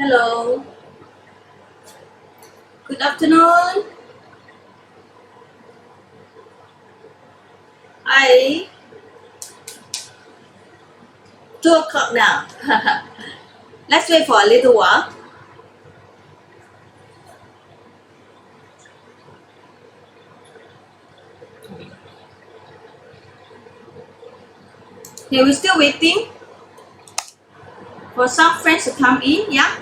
Hello. Good afternoon. Hi. 2 o'clock now. Let's wait for a little while. Okay, we're still waiting for some friends to come in, yeah?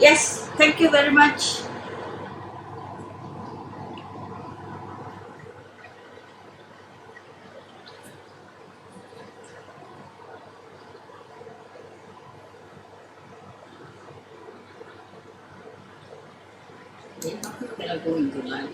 Yes, thank you very much. Yeah, how can I go into live?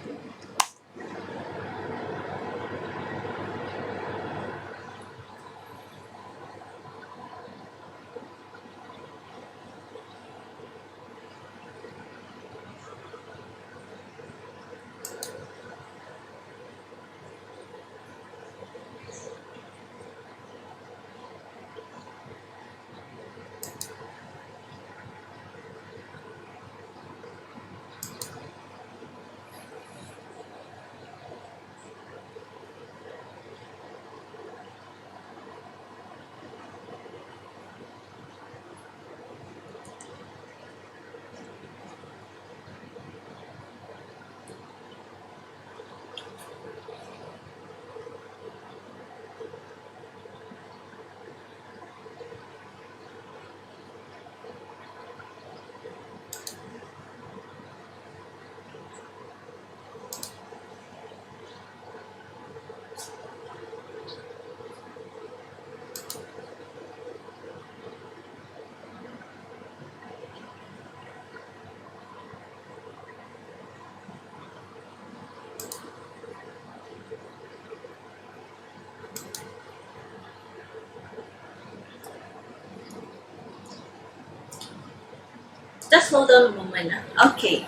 Just hold on a moment. Okay.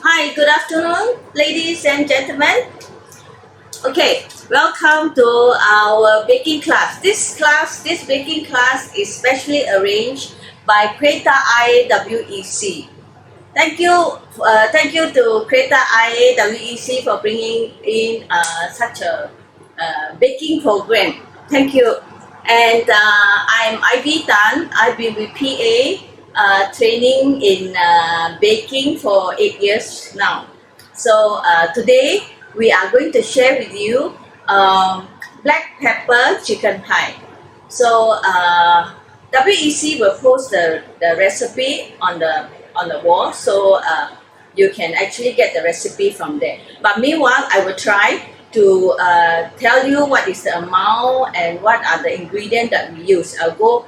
Hi, good afternoon, ladies and gentlemen. Okay, welcome to our baking class. This baking class is specially arranged by Creta IAWEC. Thank you to Creta IAWEC for bringing in such a baking program. Thank you. And I'm Ivy Tan. I've been with PA training in baking for 8 years now. So today we are going to share with you black pepper chicken pie. So WEC will post the recipe on the wall, so you can actually get the recipe from there. But meanwhile, I will try to tell you what is the amount and what are the ingredients that we use. I'll go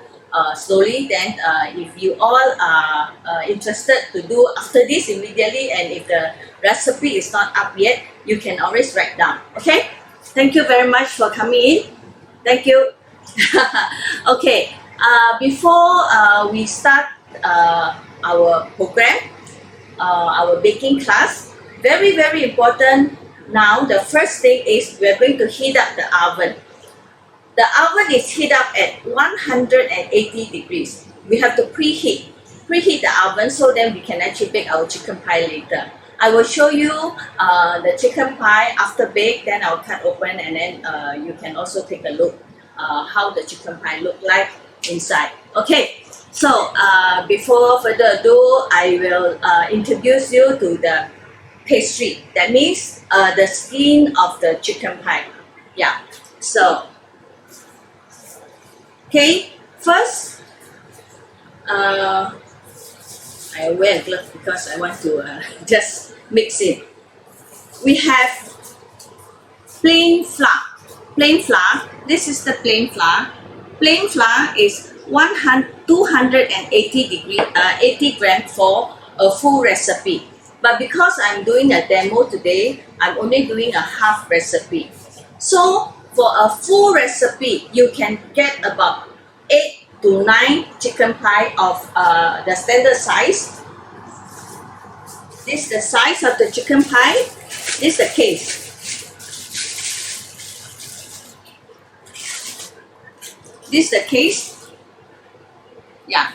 slowly, then if you all are interested to do after this immediately, and if the recipe is not up yet, you can always write down. Okay, thank you very much for coming in. Thank you. Okay, before we start our program, our baking class, very important. Now the first thing is we're going to heat up the oven. The oven is heat up at 180 degrees. We have to preheat the oven, so then we can actually bake our chicken pie later. I will show you the chicken pie after bake, then I'll cut open, and then you can also take a look how the chicken pie look like inside. Okay, so before further ado, I will introduce you to the pastry. That means the skin of the chicken pie. Yeah, so okay, first I wear a glove because I want to just mix it. We have plain flour. This is the plain flour. Plain flour is 80 grams for a full recipe. But because I'm doing a demo today, I'm only doing a half recipe. So for a full recipe, you can get about 8 to 9 chicken pie of the standard size. This is the size of the chicken pie. This is the case. This is the case. Yeah.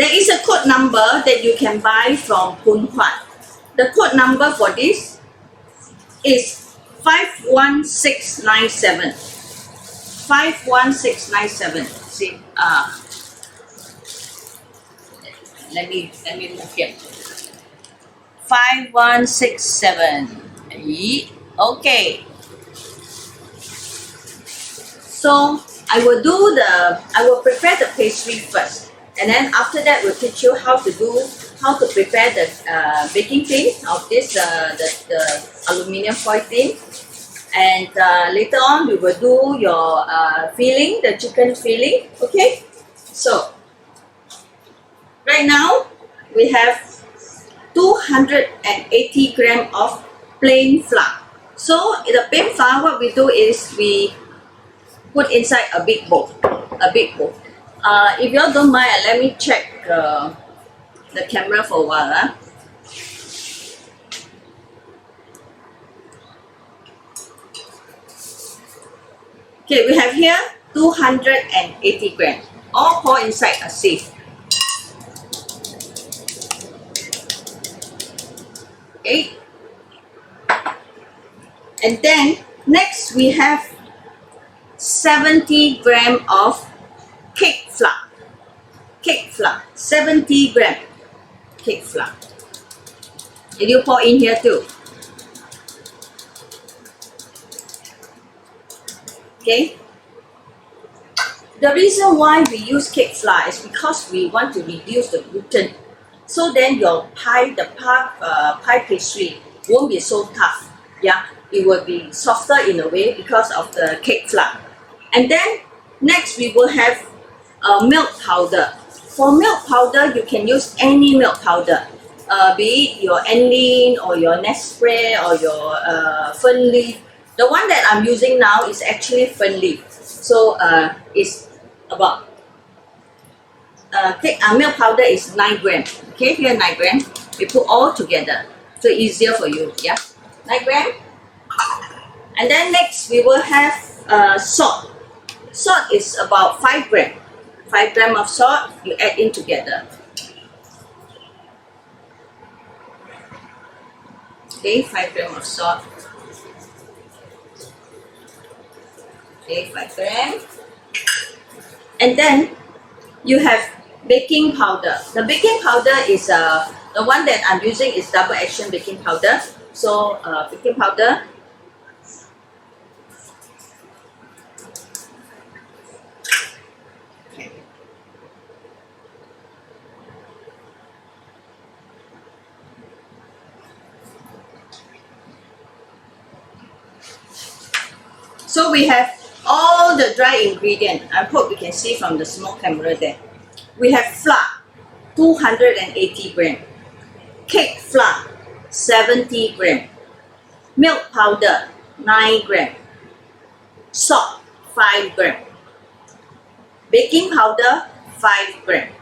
There is a code number that you can buy from Pun Huat. The code number for this is 51697. 51697. See, let me move here. 5167. Okay. So I will prepare the pastry first, and then after that we'll teach you how to prepare the baking tin of this the aluminium foil tin, and later on we will do your filling, the chicken filling. Okay, so right now we have 280 grams of plain flour. So the plain flour, what we do is we put inside a big bowl. If you all don't mind, let me check the camera for a while. Okay, we have here 280 grams, all pour inside a sieve. Okay, and then next we have 70 grams of cake flour. 70 grams cake flour. And you pour in here too. Okay. The reason why we use cake flour is because we want to reduce the gluten. So then your pie pastry won't be so tough. Yeah, it will be softer in a way because of the cake flour. And then next we will have milk powder. For milk powder, you can use any milk powder, be it your Enlin or your Nestle or your Fern Leaf. The one that I'm using now is actually Fern Leaf. So it's about milk powder is 9 grams. Okay, here 9 grams. We put all together, so easier for you. Yeah, 9 grams. And then next we will have salt. Salt is about 5 grams. 5 grams of salt you add in together. Okay, 5 grams of salt. Okay, 5 grams. And then you have baking powder. The baking powder is the one that I'm using is double action baking powder. So baking powder. So we have all the dry ingredients. I hope you can see from the small camera there. We have flour, 280 grams. Cake flour, 70 grams. Milk powder, 9 grams. Salt, 5 grams. Baking powder, 5 grams.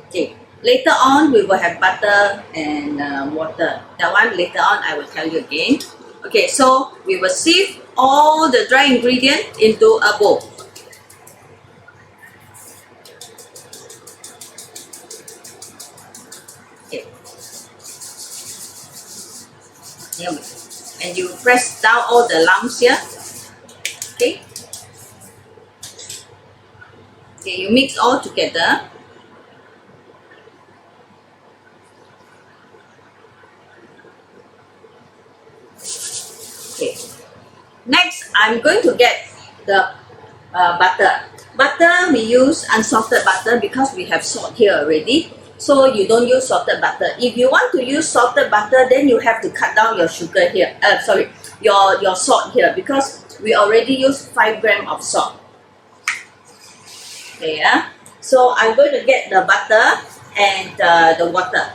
Okay. Later on, we will have butter and water. That one later on, I will tell you again. Okay, so we will sieve all the dry ingredients into a bowl. Okay. Here we go. And you press down all the lumps here. Okay. Okay, you mix all together. Okay. Next, I'm going to get the butter. Butter, we use unsalted butter because we have salt here already. So you don't use salted butter. If you want to use salted butter, then you have to cut down your sugar here. Your salt here because we already use 5 grams of salt. Okay, yeah. So I'm going to get the butter and the water.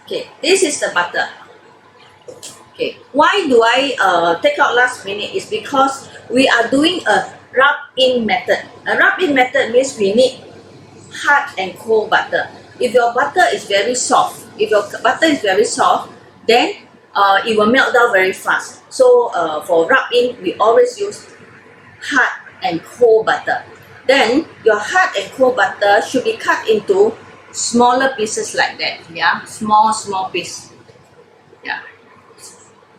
Okay, this is the butter. Okay, why do I take out last minute? Is because we are doing a rub-in method. A rub-in method means we need hard and cold butter. If your butter is very soft, then it will melt down very fast. So for rub in, we always use hard and cold butter. Then your hard and cold butter should be cut into smaller pieces like that. Yeah, small piece. Yeah,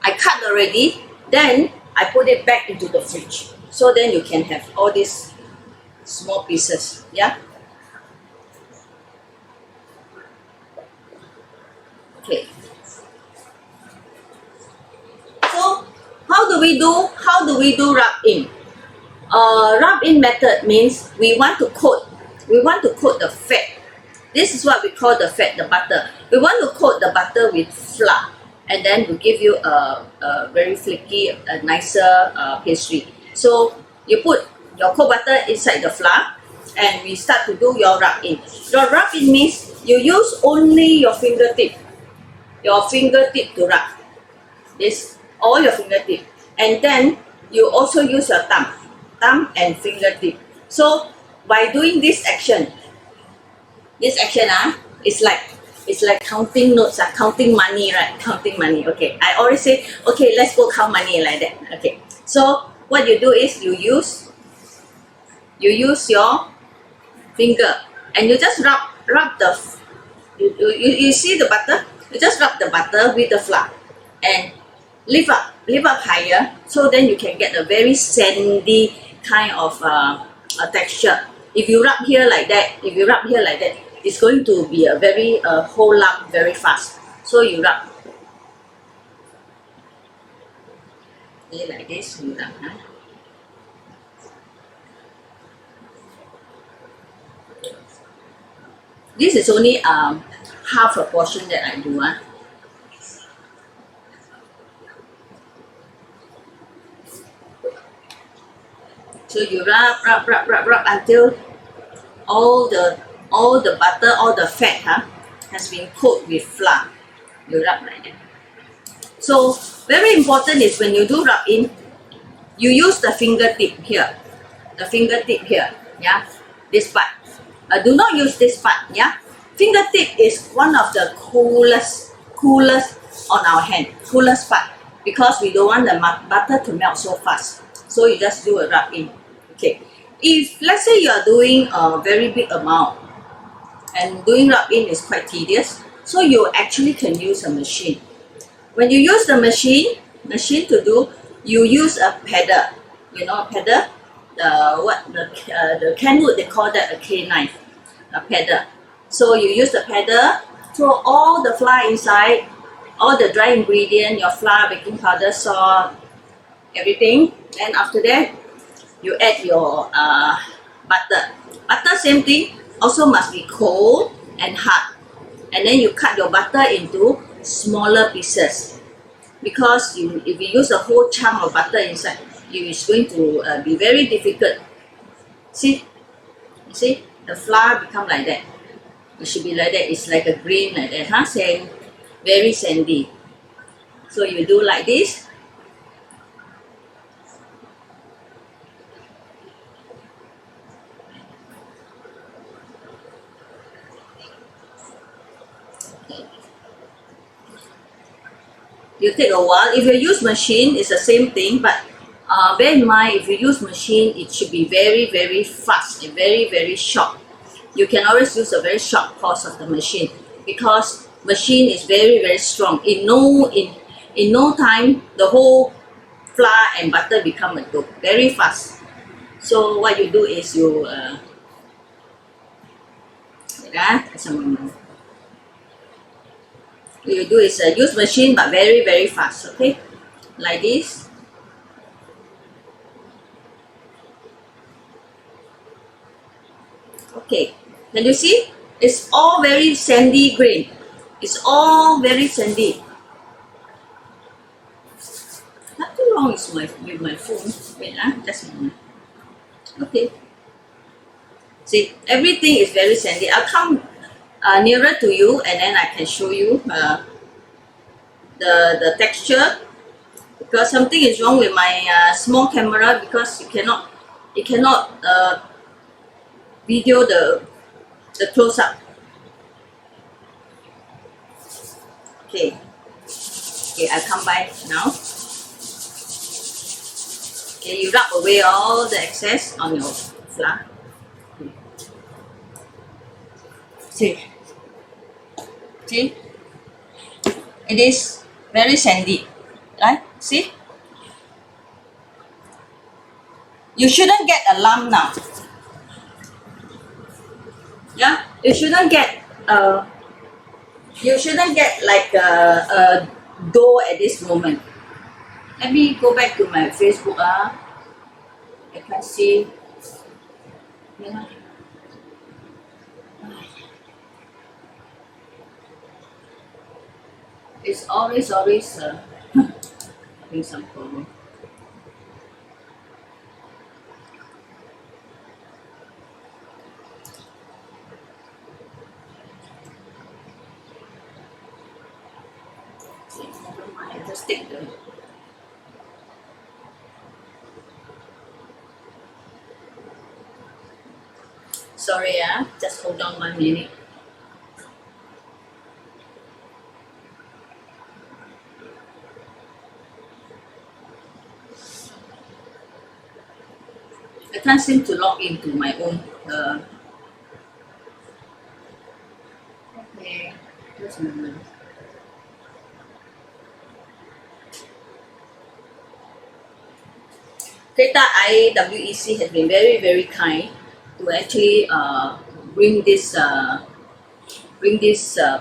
I cut already. Then I put it back into the fridge. So then you can have all these small pieces. Yeah. Okay. So how do we do rub in? Rub in method means we want to coat the fat. This is what we call the fat, the butter. We want to coat the butter with flour, and then we give you a very flaky, a nicer pastry. So you put your cold butter inside the flour, and we start to do your rub in. Your rub in means you use only your fingertip to rub. This all your fingertip, and then you also use your thumb and fingertip. So by doing this action, it's like counting notes, counting money, right? Counting money. Okay, I always say, okay, let's go count money like that. Okay, so what you do is you use your finger and you just rub the you see the butter. You just rub the butter with the flour and lift up higher, so then you can get a very sandy kind of texture. If you rub here like that, it's going to be a very whole lump very fast. So you rub. Okay, like this, you rub. This is only half a portion that I do. So you rub until all the butter, all the fat has been coated with flour. You rub like that. So very important is when you do rub in, you use the fingertip here. Yeah, this part. Do not use this part. Yeah, fingertip is one of the coolest on our hand, coolest part, because we don't want the butter to melt so fast. So you just do a rub in. Okay, if let's say you are doing a very big amount and doing rub in is quite tedious, so you actually can use a machine. When you use the machine to do, you use a paddle. You know, a paddle. The Kenwood, they call that a K-knife, a paddle. So you use the paddle, throw all the flour inside, all the dry ingredient, your flour, baking powder, salt, everything. Then after that, you add your butter. Butter, same thing, also must be cold and hard. And then you cut your butter into smaller pieces, because if you use a whole chunk of butter inside, it's going to be very difficult. See, you see, the flour become like that. It should be like that. It's like a grain like that, Sand, very sandy. So you do like this. You take a while. If you use machine, it's the same thing, but bear in mind, if you use machine, it should be very, very fast and very, very short. You can always use a very short course of the machine, because machine is very, very strong. In no time, the whole flour and butter become a dough very fast. So what you do is you you do is use machine, but very, very fast. Okay, like this. Okay, can you see? It's all very sandy grain. It's all very sandy. Nothing wrong with my phone. Wait, just a moment. Okay. See, everything is very sandy. I'll come nearer to you, and then I can show you the texture. Because something is wrong with my small camera, because it cannot video the close up. Okay. Okay, I'll come by now. Okay, you rub away all the excess on your flour. See, it is very sandy, right? See, you shouldn't get a lump now. Yeah, you shouldn't get like a dough at this moment. Let me go back to my Facebook. I can see. Yeah. It's always having some problem. Never mind, just take the. Sorry, just hold on 1 minute. I can't seem to log into my own. Okay, just a moment. Data IWEC has been very kind to actually bring this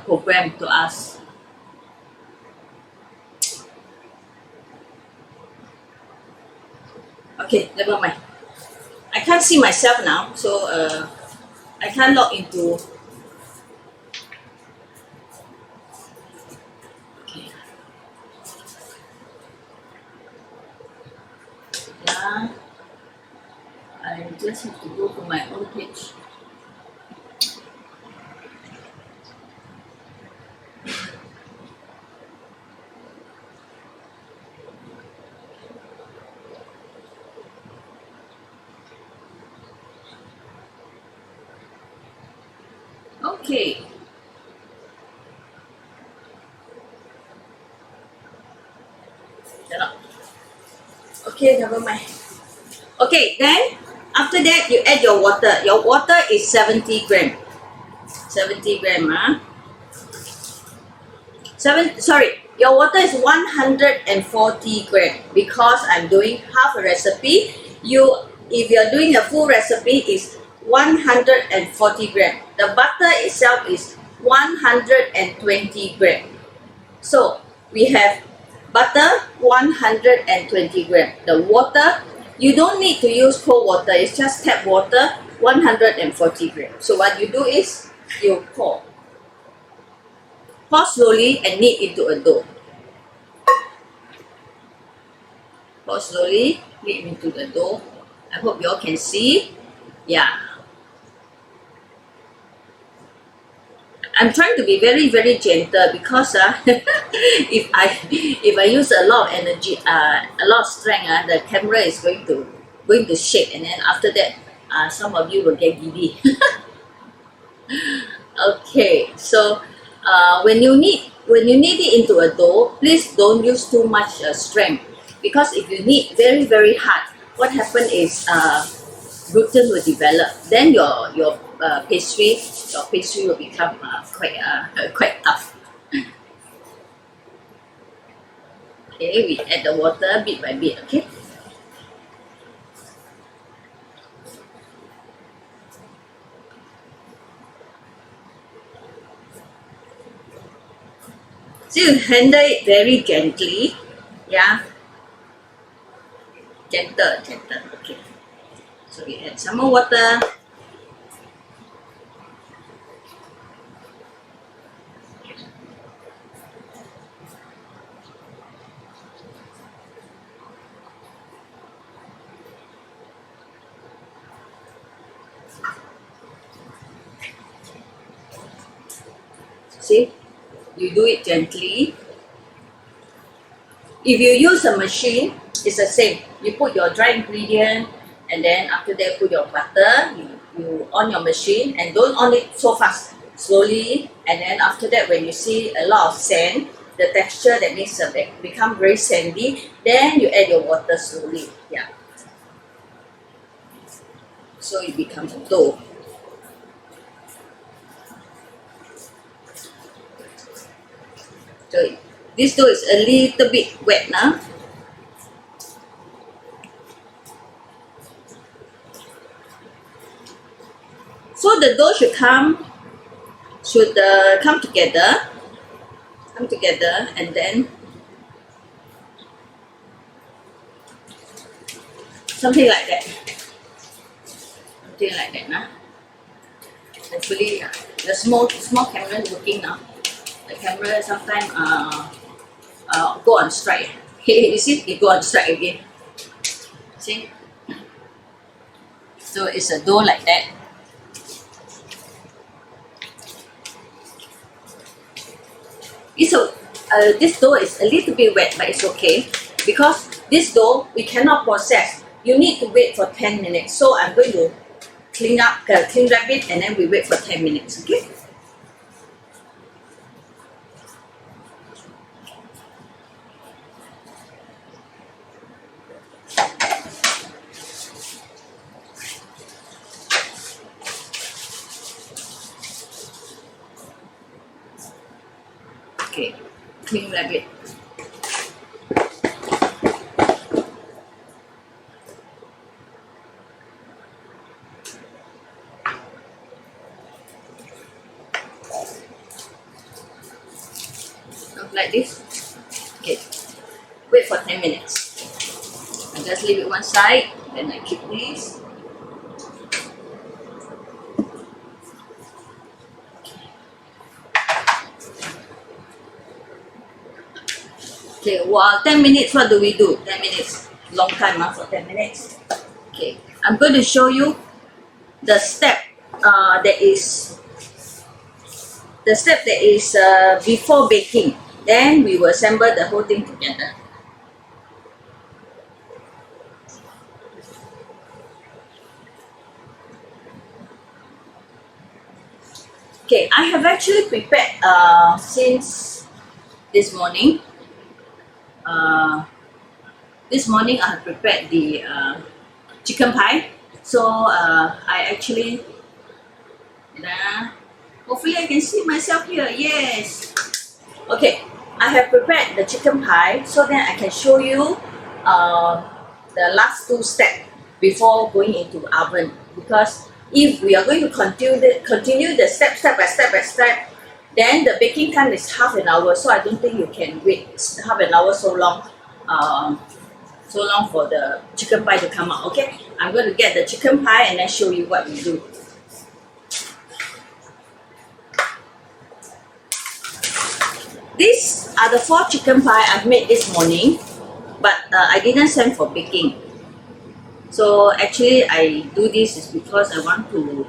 program to us. Okay, never mind. I can't see myself now, so I can't log into. Okay. Yeah, I just have to go to my own page. Okay. Okay, never mind. Okay, then after that you add your water. Your water is 70 gram. 70 gram, your water is 140 gram because I'm doing half a recipe. If you're doing a full recipe, is 140 gram. The butter itself is 120 gram. So we have butter 120 gram. The water, you don't need to use cold water. It's just tap water 140 gram. So what you do is you pour slowly and knead into a dough. Pour slowly, knead into the dough. I hope you all can see. Yeah. I'm trying to be very gentle because if I use a lot of energy, a lot of strength, the camera is going to shake, and then after that, some of you will get giddy. Okay, so when you knead it into a dough, please don't use too much strength, because if you knead very hard, what happens is gluten will develop. Then your pastry will become quite tough. Okay, we add the water bit by bit. Okay. So you handle it very gently, yeah. Gentle. Okay. So we add some more water. See, you do it gently. If you use a machine, it's the same. You put your dry ingredient, and then after that put your butter. You on your machine, and don't on it so fast. Slowly, and then after that, when you see a lot of sand, the texture, that means become very sandy. Then you add your water slowly. Yeah. So it becomes a dough. So this dough is a little bit wet now. So the dough should come together, and then something like that. Nah. Hopefully, the small camera is working now. The camera sometimes go on strike. You see, it go on strike again. See? So it's a dough like that. This dough is a little bit wet, but it's okay because this dough we cannot process. You need to wait for 10 minutes. So I'm going to clean wrap it, and then we wait for 10 minutes. Okay. Okay, clean wrap it. Like this. Okay, wait for 10 minutes. I just leave it one side, then I keep this. Okay, well, 10 minutes, what do we do? 10 minutes, long time for 10 minutes. Okay, I'm going to show you the step that is before baking. Then we will assemble the whole thing together. Okay, I have actually prepared since this morning. This morning I have prepared the chicken pie. So I actually, hopefully I can see myself here. Yes. Okay, I have prepared the chicken pie so then I can show you the last two steps before going into oven. Because if we are going to continue the step by step, then the baking time is half an hour. So I don't think you can wait half an hour so long for the chicken pie to come out. Okay, I'm going to get the chicken pie and then show you what we do. These are the 4 chicken pie I've made this morning, but I didn't send for baking. So actually I do this is because I want to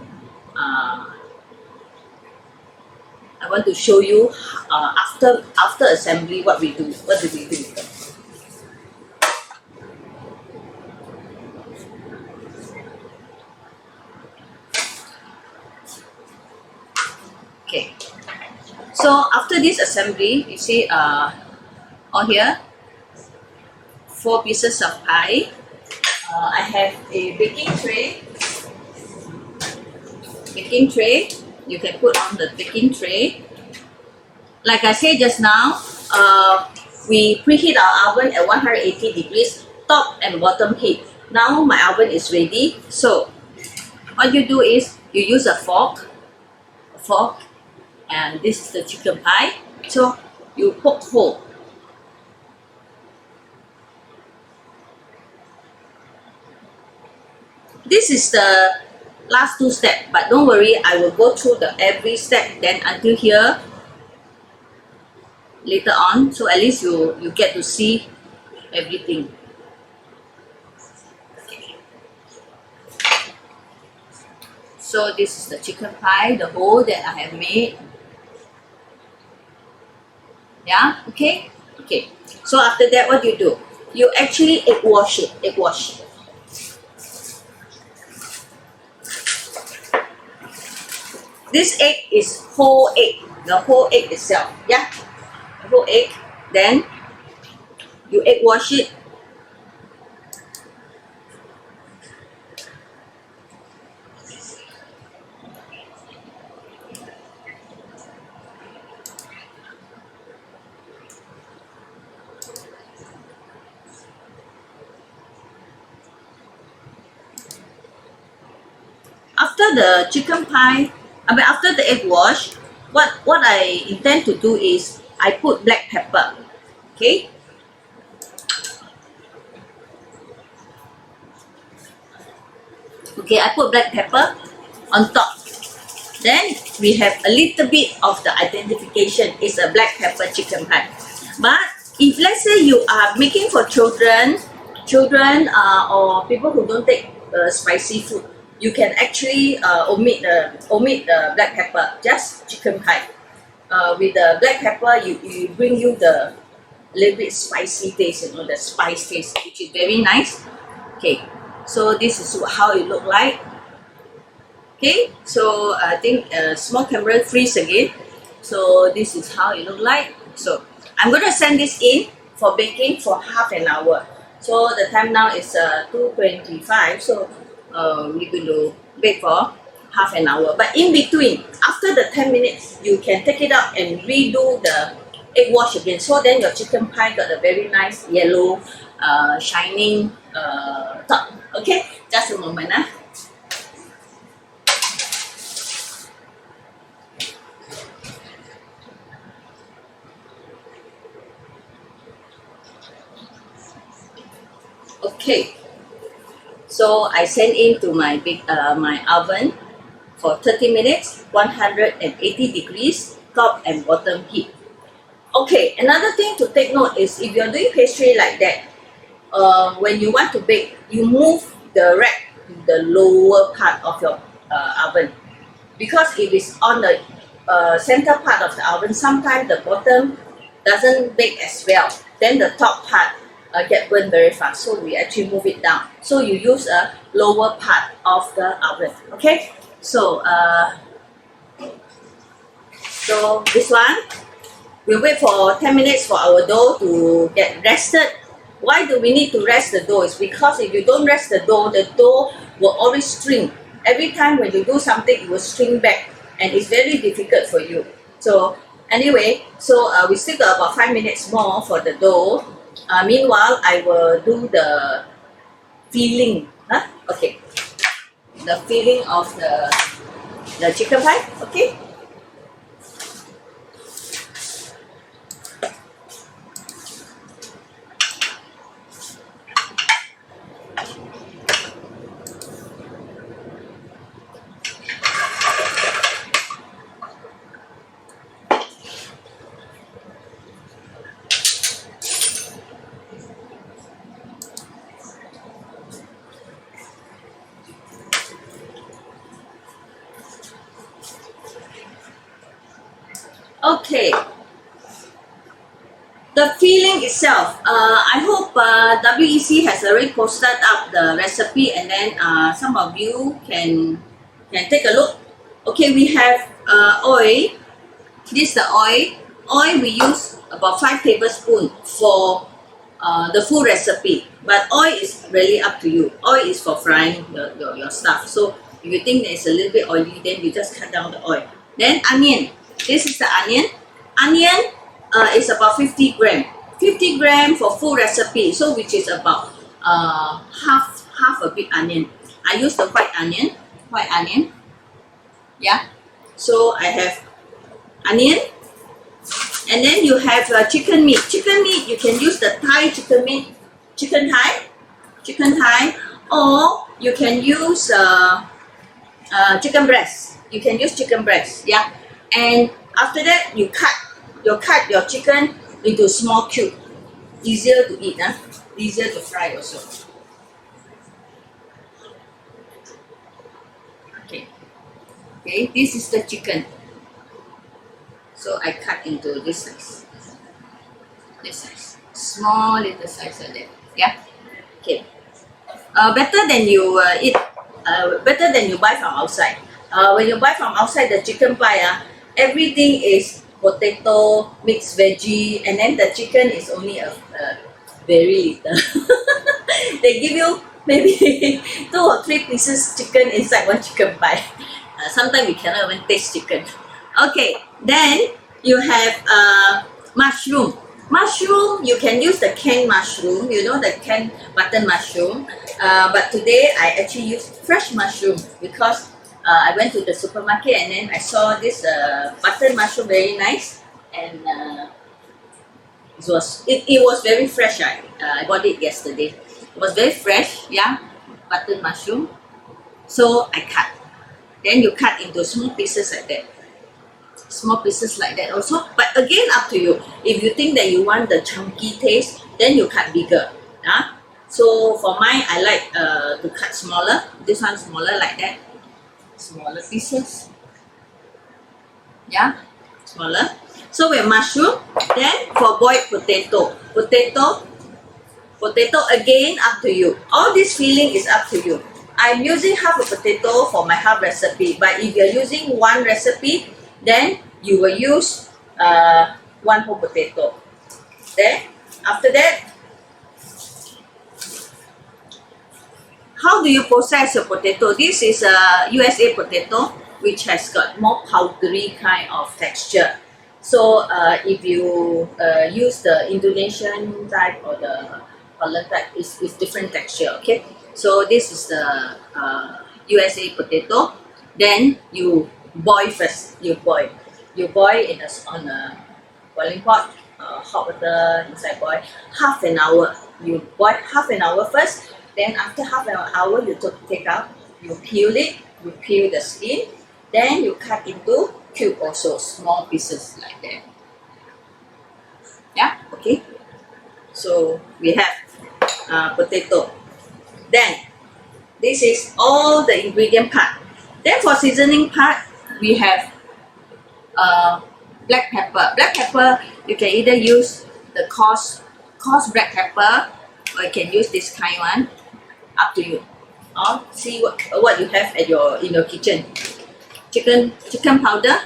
show you after assembly what we do. What do we do? Okay. So after this assembly, you see on here 4 pieces of pie. I have a baking tray. You can put on the baking tray. Like I said just now, we preheat our oven at 180 degrees, top and bottom heat. Now my oven is ready. So what you do is you use a fork, and this is the chicken pie. So you poke hole. This is the last 2 steps, but don't worry, I will go through every step then until here later on, so at least you get to see everything. Okay. So this is the chicken pie, the whole that I have made. Yeah, okay? Okay. So after that, what do? You actually egg wash it. This egg is whole egg, the whole egg itself, yeah? The scrambled egg, then you egg wash it. After the chicken pie, after the egg wash, what I intend to do is I put black pepper. Okay. Okay, I put black pepper on top. Then we have a little bit of the identification. It's a black pepper chicken pie. But if let's say you are making for children or people who don't take spicy food, you can actually omit the black pepper, just chicken pie. With the black pepper, you bring you the little bit spicy taste, the spice taste, which is very nice. Okay, so this is how it look like. Okay, so I think small camera freeze again. So this is how it look like. So I'm going to send this in for baking for half an hour. So the time now is 2:25. So we're going to bake for half an hour. But in between, after the 10 minutes, you can take it out and redo the egg wash again. So then your chicken pie got a very nice yellow, shining top. Okay, just a moment. Okay, so I send into my my oven for 30 minutes, 180 degrees, top and bottom heat. Okay, another thing to take note is if you're doing pastry like that, when you want to bake, you move the rack to the lower part of your oven, because if it's on the center part of the oven, sometimes the bottom doesn't bake as well. Then the top part get burned very fast, so we actually move it down. So you use a lower part of the oven. Okay, so this one, we wait for 10 minutes for our dough to get rested. Why do we need to rest the dough? It's because if you don't rest the dough will always string. Every time when you do something, it will string back, and it's very difficult for you. So anyway, so we still got about 5 minutes more for the dough. Meanwhile, I will do the filling. Okay, the filling of the chicken pie. Okay. Okay, the filling itself, I hope WEC has already posted up the recipe, and then some of you can take a look. Okay, we have oil. This is the oil. Oil we use about 5 tablespoons for the full recipe, but oil is really up to you. Oil is for frying your stuff. So if you think that it's a little bit oily, then you just cut down the oil. Then onion. This is the onion. Onion is about 50 gram. 50 gram for full recipe, so which is about half a big onion. I use the white onion. Yeah. So I have onion, and then you have chicken meat. Chicken meat, you can use the Thai chicken meat, chicken thigh, or you can use chicken breast. You can use chicken breast. Yeah. And after that, you cut your chicken into small cube. Easier to eat, easier to fry also. Okay, this is the chicken. So I cut into this size, small little size like that. Yeah. Okay. Better than you eat. Better than you buy from outside. When you buy from outside the chicken pie, everything is potato, mixed veggie, and then the chicken is only a very little. They give you maybe 2 or 3 pieces chicken inside one chicken pie. Sometimes we cannot even taste chicken. Okay, then you have mushroom. Mushroom, you can use the canned mushroom, you know, the canned button mushroom. But today I actually used fresh mushroom because I went to the supermarket and then I saw this button mushroom, very nice, and it was very fresh. I bought it yesterday. It was very fresh, yeah, button mushroom. So I cut. Then you cut into small pieces like that. Small pieces like that also. But again, up to you. If you think that you want the chunky taste, then you cut bigger. So for mine, I like to cut smaller. This one smaller like that. Smaller pieces. Yeah, smaller. So we have mushroom. Then for boiled potato. Potato again, up to you. All this filling is up to you. I'm using half a potato for my half recipe. But if you're using one recipe, then you will use 1 whole potato. Then after that, how do you process your potato? This is a USA potato which has got more powdery kind of texture. So if you use the Indonesian type or the Holland type, it's different texture. Okay. So this is the USA potato. Then you boil first. You boil on a boiling pot, hot water inside boil half an hour. You boil half an hour first. Then after half an hour, you take out. You peel it. You peel the skin. Then you cut into cube also, small pieces like that. Yeah. Okay. So we have potato. Then this is all the ingredient part. Then for seasoning part, we have black pepper. Black pepper, you can either use the coarse black pepper, or you can use this kind one. Up to you. Or see what you have at in your kitchen. Chicken powder.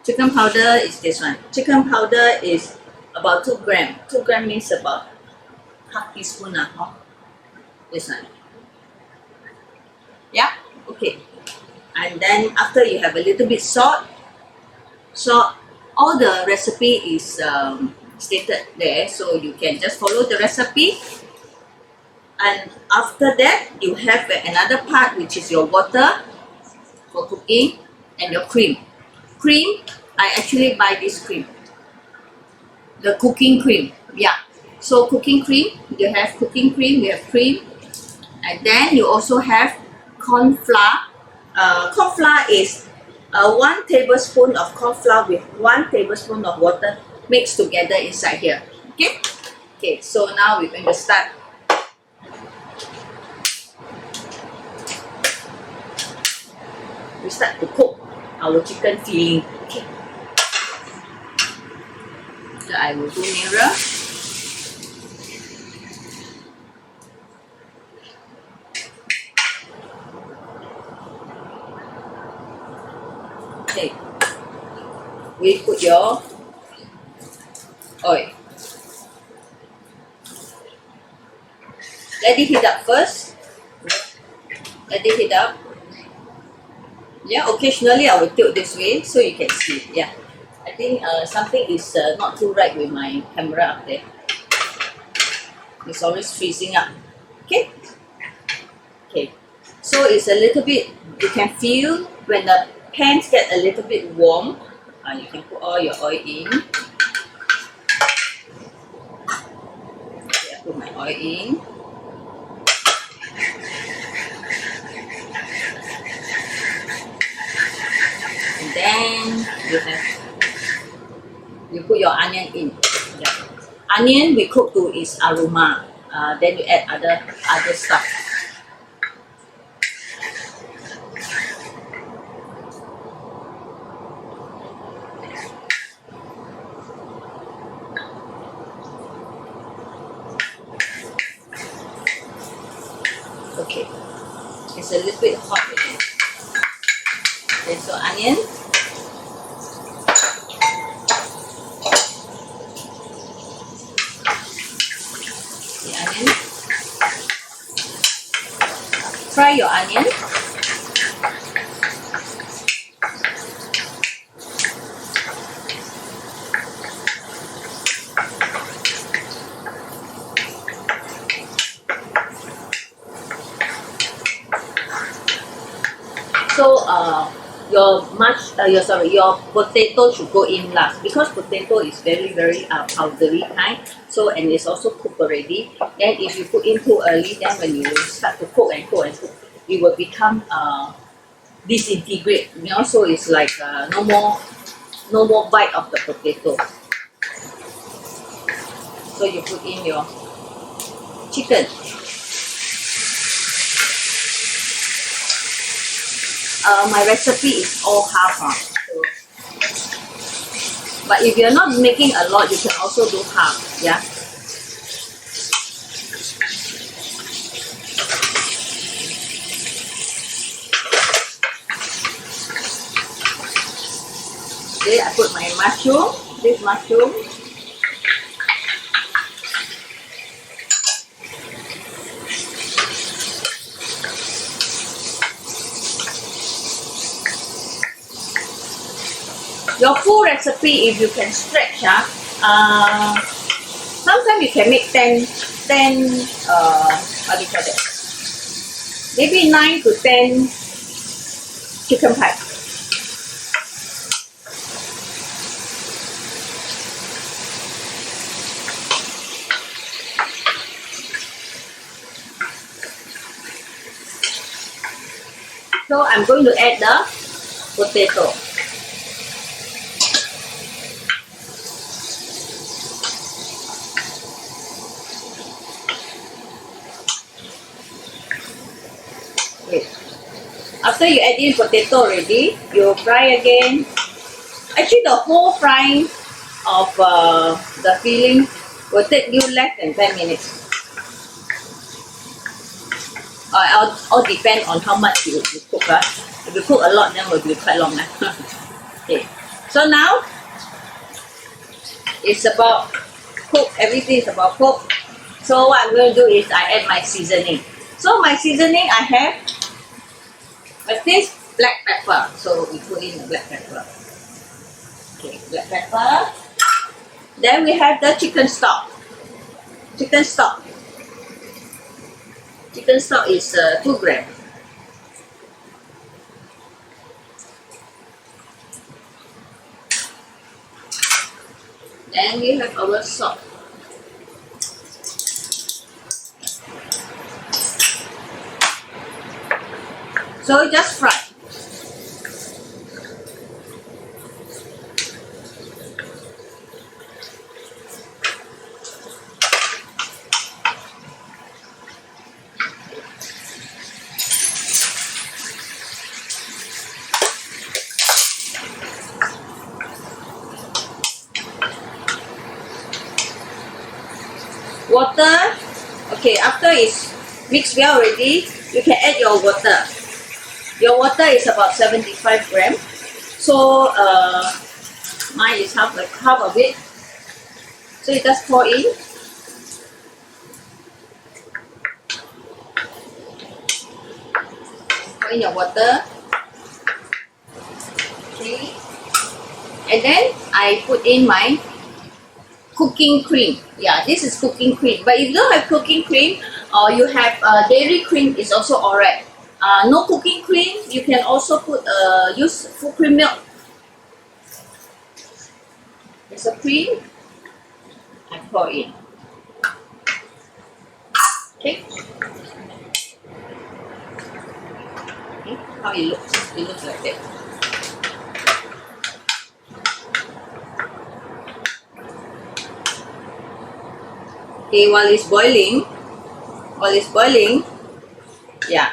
Chicken powder is this one. Chicken powder is about 2 grams. 2 grams means about half teaspoon of this one. Yeah. Okay. And then after you have a little bit salt. All the recipe is stated there, so you can just follow the recipe. And after that, you have another part which is your water for cooking and your cream. Cream, I actually buy this cream. The cooking cream, yeah. So cooking cream, you have cooking cream, you have cream. And then you also have corn flour. Corn flour is 1 tablespoon of corn flour with 1 tablespoon of water mixed together inside here. Okay? Okay, so now we're going to start. We start to cook our chicken filling. Okay. So I will do mirror. Okay. We put your oil. Let it heat up first. Let it heat up. Yeah, occasionally I will tilt this way so you can see. Yeah, I think something is not too right with my camera up there. It's always freezing up. Okay. Okay. So it's a little bit. You can feel when the pans get a little bit warm. You can put all your oil in. Okay, I put my oil in. And then you put your onion in. Yeah. Onion we cook to its aroma. Then you add other stuff. Okay, it's a little bit hot again. Okay, so onion. fry your onion. So your potato should go in last, because potato is very powdery kind. So, and it's also cooked already. Then if you put in too early, then when you start to cook, it will become disintegrate. You know, so it's like no more bite of the potato. So you put in your chicken. My recipe is all half. So, but if you're not making a lot, you can also do half. Yeah. Okay, I put my mushroom. This mushroom. Your full recipe, if you can stretch, sometimes you can make 10 what do you call that? Maybe 9 to 10 chicken pie. So I'm going to add the potato. After you add in potato already, you fry again. Actually, the whole frying of the filling will take you less than 10 minutes. All depend on how much you cook. If you cook a lot, then it will be quite long. Okay. So now it's about cook. Everything is about cook. So what I'm going to do is I add my seasoning. So my seasoning I have. But this black pepper, so we put in the black pepper. Okay, black pepper. Then we have the chicken stock. Chicken stock. Chicken stock is 2 grams. Then we have our salt. So just fry. Water. Okay, after it's mixed well already, you can add your water. Your water is about 75 grams. So mine is half of it. So you just pour in. Pour in your water. Okay. And then I put in my cooking cream. Yeah, this is cooking cream. But if you don't have cooking cream, or you have dairy cream, is also alright. No cooking cream, you can also put use full cream milk. There's a cream. I pour in. Okay. Okay. How it looks? It looks like that. Okay, while it's boiling, yeah,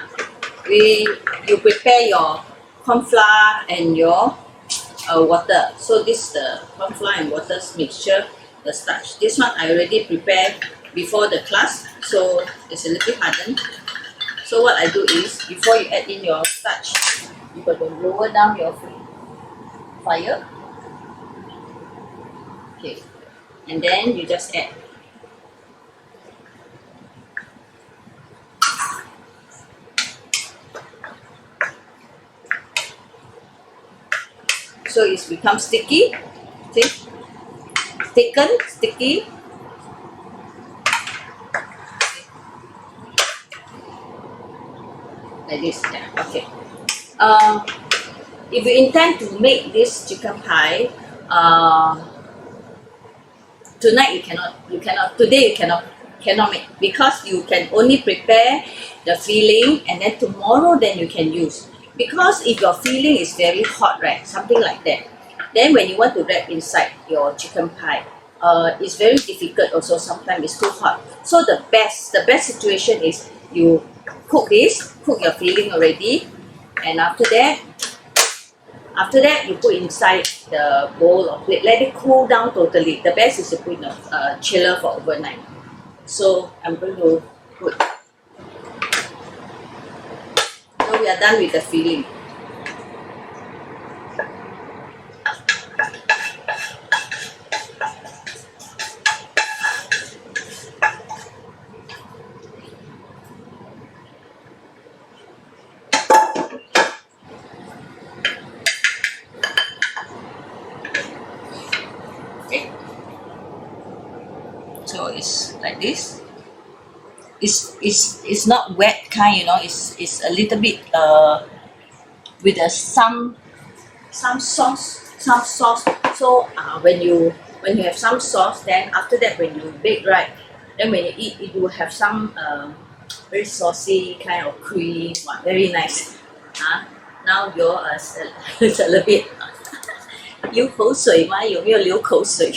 you prepare your corn flour and your water. So this is the corn flour and water mixture, the starch. This one I already prepared before the class, so it's a little hardened. So what I do is, before you add in your starch, you got to lower down your fire. Okay, and then you just add. so it's become sticky. See, thicken, sticky. Like this. Yeah. Okay. If you intend to make this chicken pie, tonight you cannot. Today you cannot make, because you can only prepare the filling, and then tomorrow then you can use. Because if your filling is very hot, right, something like that, then when you want to wrap inside your chicken pie, it's very difficult also. Sometimes it's too hot. So the best situation is you cook your filling already, and after that you put inside the bowl or plate. Let it cool down totally. The best is to put in a chiller for overnight. So I'm going to put. So we are done with the filling. So it's like this. It's not wet kind, it's a little bit with some sauce. So when you have some sauce, then after that when you bake, right, then when you eat, it will have some very saucy kind of cream. Wow, very nice. Now your celebrate. 流口水吗？有没有流口水？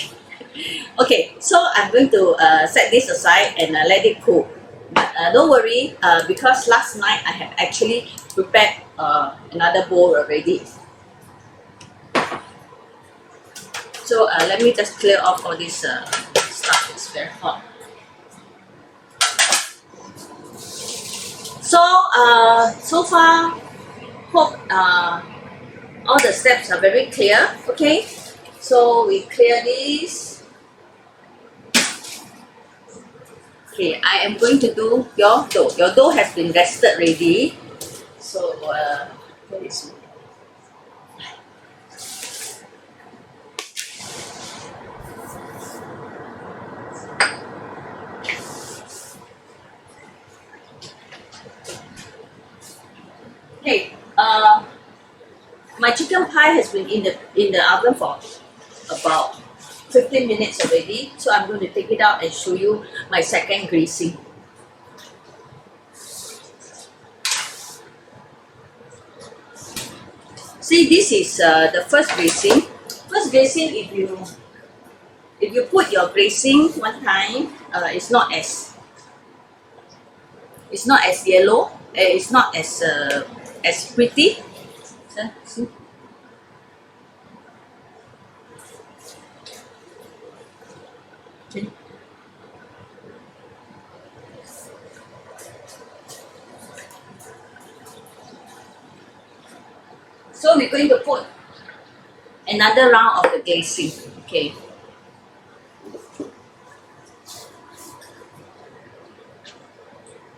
Okay, so I'm going to set this aside and let it cool. But don't worry, because last night I have actually prepared another bowl already. So let me just clear off all this stuff. It's very hot. So so far, hope all the steps are very clear. Okay, so we clear this. Okay, I am going to do your dough. Your dough has been rested ready. So, where is it? Okay, my chicken pie has been in the oven for about 15 minutes already, so I'm going to take it out and show you my second greasing. See, this is the first greasing. First greasing, if you put your greasing one time, it's not as yellow. It's not as pretty. See? So we're going to put another round of the glazing. Okay.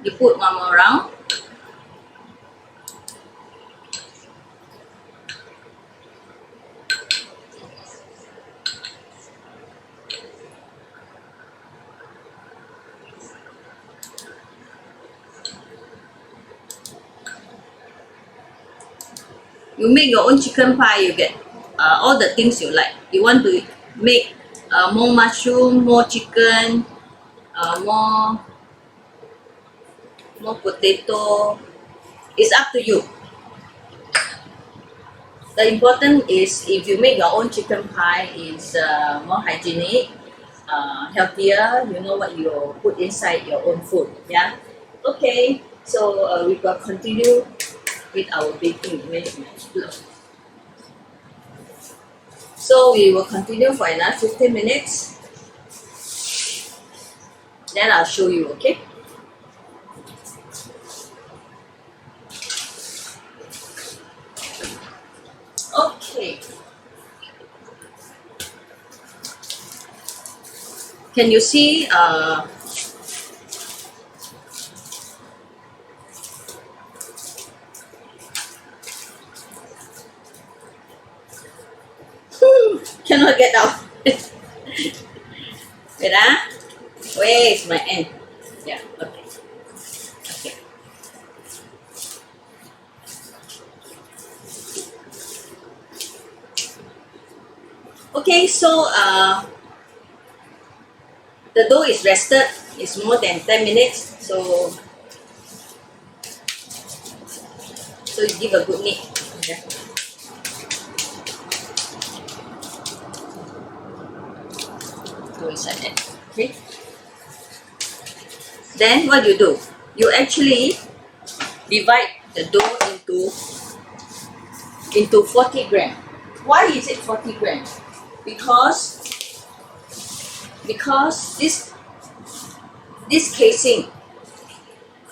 You put one more round. You make your own chicken pie, you get all the things you like. You want to make more mushroom, more chicken, more potato. It's up to you. The important is, if you make your own chicken pie, is more hygienic, healthier. You know what you put inside your own food. Yeah. Okay. So we will continue with our baking. So we will continue for another 15 minutes. Then I'll show you, okay? Okay. Can you see cannot get out. Wait, where is my end? Yeah, okay. Okay. Okay, so the dough is rested. It's more than 10 minutes, so you give a good knead. Okay. Go inside that. Okay. Then what do? You actually divide the dough into 40 grams. Why is it 40 grams? Because this casing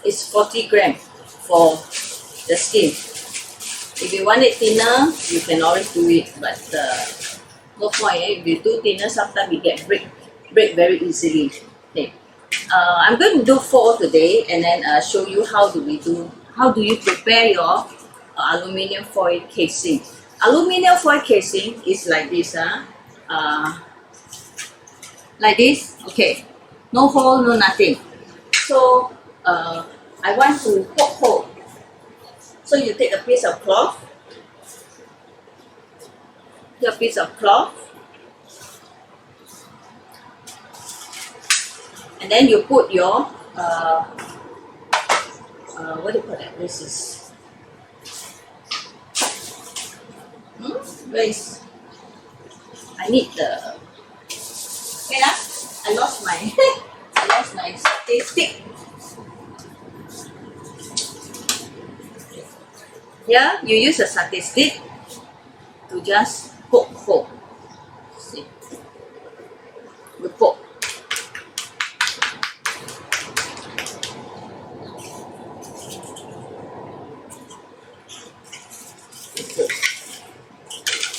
is 40 grams for the skin. If you want it thinner, you can always do it, but no point. If you do thinner, sometimes you get break very easily. Okay. I'm going to do 4 today, and then show you how do you prepare your aluminum foil casing. Aluminum foil casing is like this, like this. Okay, no hole, no nothing. So I want to poke hole. So you take a piece of cloth, and then you put your what do you call that? This is where is? I need the. Wait, I lost my satay stick. Here you use a satay stick to just poke hole. See, we poke.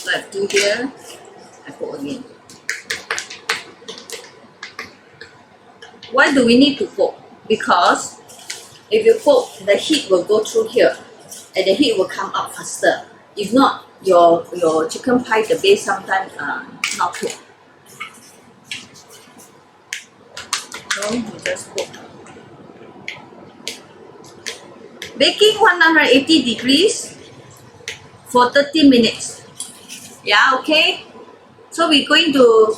Like do here, I poke again. Why do we need to poke? Because if you poke, the heat will go through here, and the heat will come up faster. If not, your chicken pie, the base sometimes not cooked. So you just poke. Baking 180 degrees for 30 minutes. Yeah, okay. So we're going to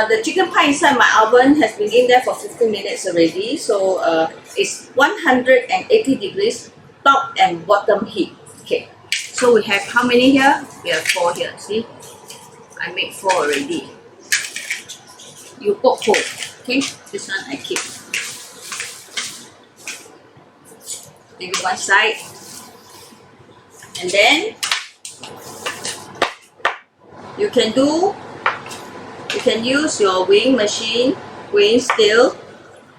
the chicken pie inside my oven has been in there for 15 minutes already. So it's 180 degrees top and bottom heat. Okay. So we have how many here? We have 4 here. See, I made 4 already. You poke hole. Okay. This one I keep. Maybe one side, and then you can use your weighing machine, weighing scale,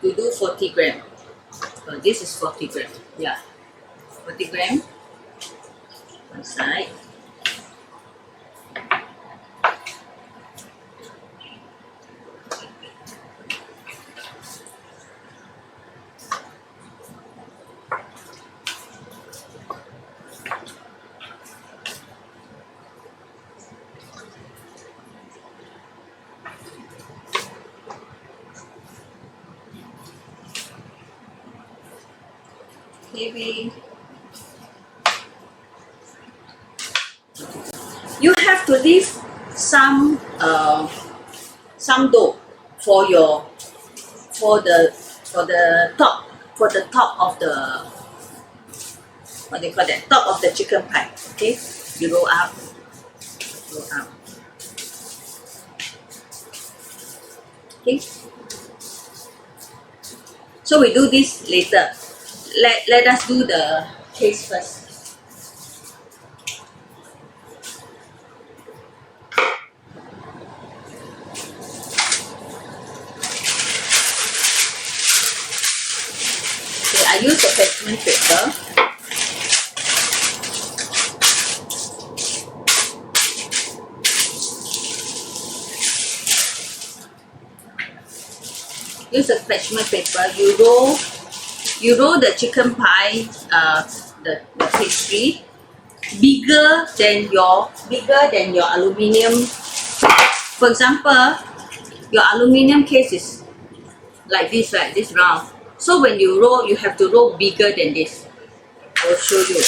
to do 40 grams. So this is 40 grams. Yeah, 40 grams. One side. Maybe you have to leave some dough for the top of the, what do you call that, top of the chicken pie. Okay, you roll up. Okay, so we do this later. Let us do the case first. Okay, I use a parchment paper. Use a parchment paper. You roll the chicken pie, the pastry, bigger than your aluminium For example, your aluminium case is like this, right? This round. So when you roll, you have to roll bigger than this. I will show you.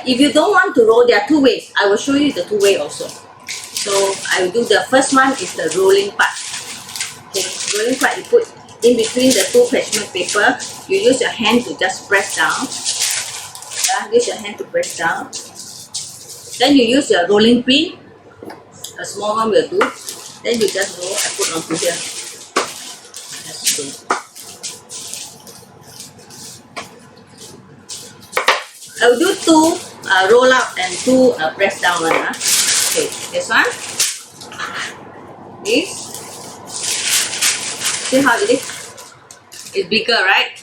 If you don't want to roll, there are two ways. I will show you the two way also. So I will do the first one is the rolling part. Okay, rolling part you put in between the two parchment paper. You use your hand to just press down. Use your hand to press down. Then you use your rolling pin. A small one will do. Then you just roll and put onto here. Just roll. I will do two roll up and two press down one. Okay, this one. This. See how it is? It's bigger, right?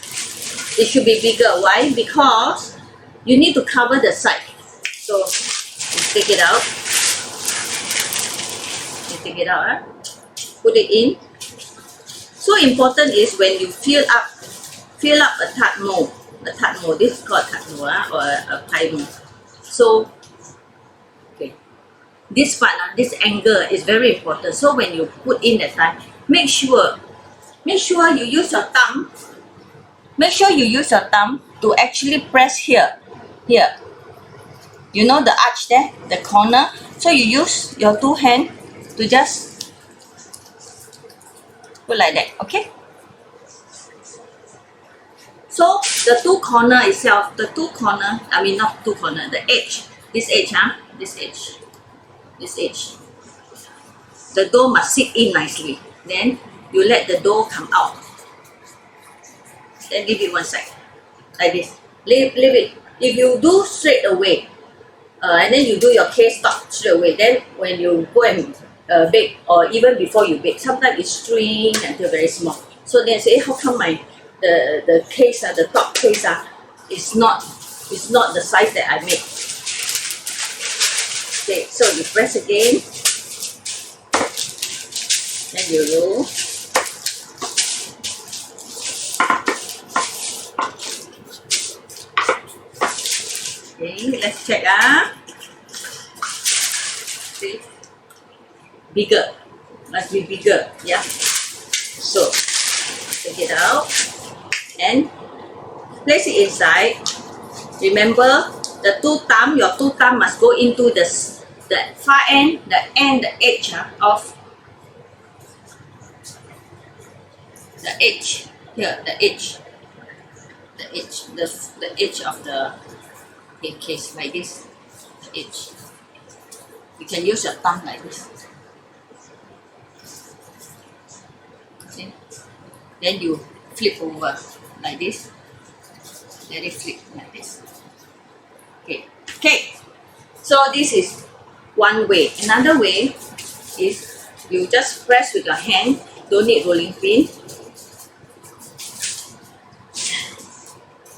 It should be bigger. Why? Because you need to cover the side. So you take it out. You take it out. Put it in. So important is when you fill up a tart mold. A tart mold. This is called tart mold or a pie mold. So okay, this part, this angle is very important. So when you put in that time, make sure you use your thumb. Make sure you use your thumb to actually press here. Here, you know the arch there, the corner. So you use your two hands to just put like that, okay? So the two corner itself, the edge, this edge, this edge. The dough must sit in nicely. Then you let the dough come out. Then leave it one side, like this. Leave it. If you do straight away, and then you do your case top straight away, then when you go and bake, or even before you bake, sometimes it string until very small. So then say, how come the case, the top case is not the size that I make? Okay, so you press again, then you roll. Okay, let's check. See, bigger, must be bigger, yeah. So take it out and place it inside. Remember, your two thumb must go into the far end, the edge of the edge here, the edge of the case, like this, the edge. You can use your thumb like this. See? Then you flip over like this. Let it flip like this. Okay. Okay. So this is one way. Another way is you just press with your hand. Don't need rolling pin.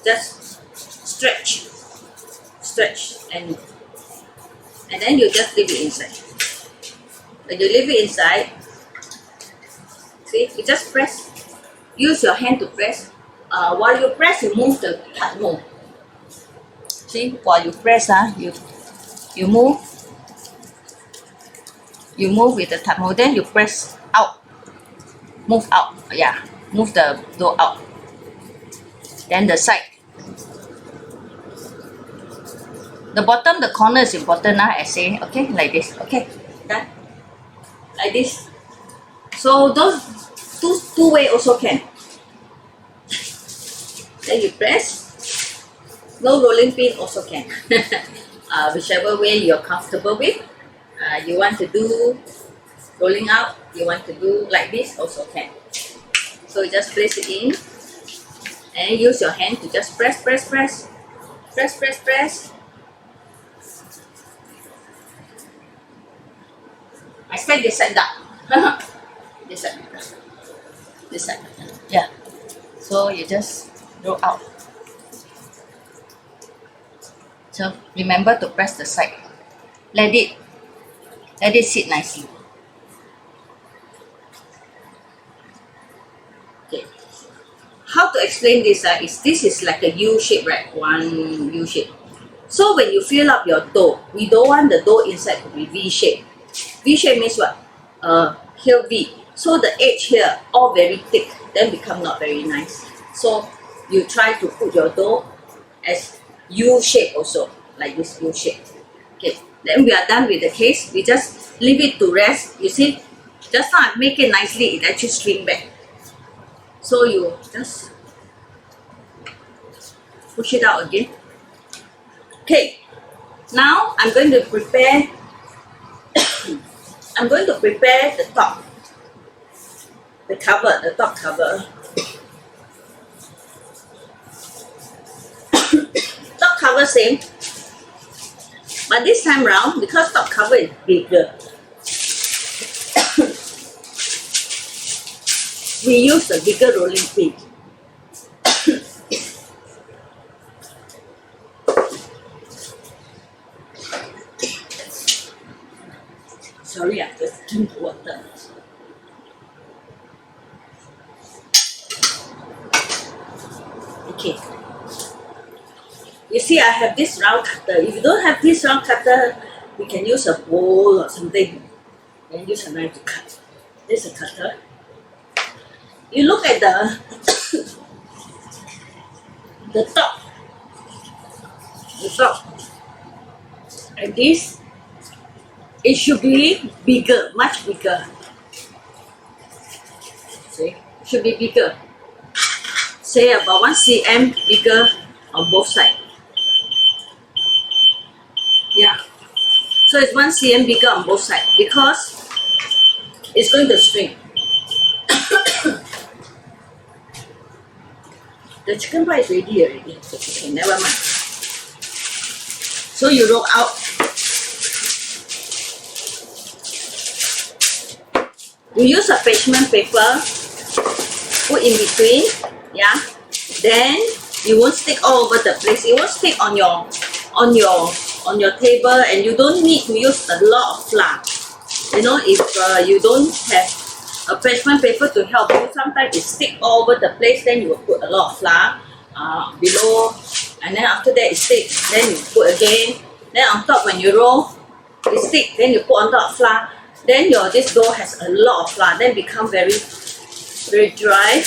Just stretch, and then you just leave it inside. When you leave it inside, see, you just press. Use your hand to press. While you press, you move the tart mold. See, while you press, you move with the tart mold. Then you press out, move out. Yeah, move the dough out. Then the side. The bottom, the corner is important now, I say, okay, like this, okay, done, like this. So those two way also can. Then you press, no rolling pin also can. Whichever way you're comfortable with. You want to do rolling out, you want to do like this also can. So you just place it in and use your hand to just press. I said this side down. This side. Yeah. So you just roll out. So remember to press the side. Let it sit nicely. Okay. How to explain this is this is like a U shape, right? One U shape. So when you fill up your dough, we don't want the dough inside to be V shape. V shape means what? Here V. So the edge here all very thick, then become not very nice. So you try to put your dough as U shape also, like this U shape. Okay, then we are done with the case. We just leave it to rest. You see, just now I make it nicely, it actually swing back. So you just push it out again. Okay, now I'm going to prepare the top, the top cover. Top cover same, but this time round, because top cover is bigger, we use the bigger rolling pin. Sorry, I just drink water. Okay. You see, I have this round cutter. If you don't have this round cutter, we can use a bowl or something and use a knife to cut. This is a cutter. You look at the top, and this, it should be bigger, much bigger. See, it should be bigger. Say about 1 cm bigger on both sides. Yeah. So it's 1 cm bigger on both sides because it's going to string. The chicken pie is ready already. Okay, never mind. So you roll out. You use a parchment paper, put in between, yeah. Then you won't stick all over the place. It won't stick on your table, and you don't need to use a lot of flour. You know, if you don't have a parchment paper to help you, sometimes it stick all over the place. Then you will put a lot of flour below, and then after that it sticks. Then you put again. Then on top, when you roll, it stick. Then you put on top flour. Then this dough has a lot of flour. Then become very, very dry.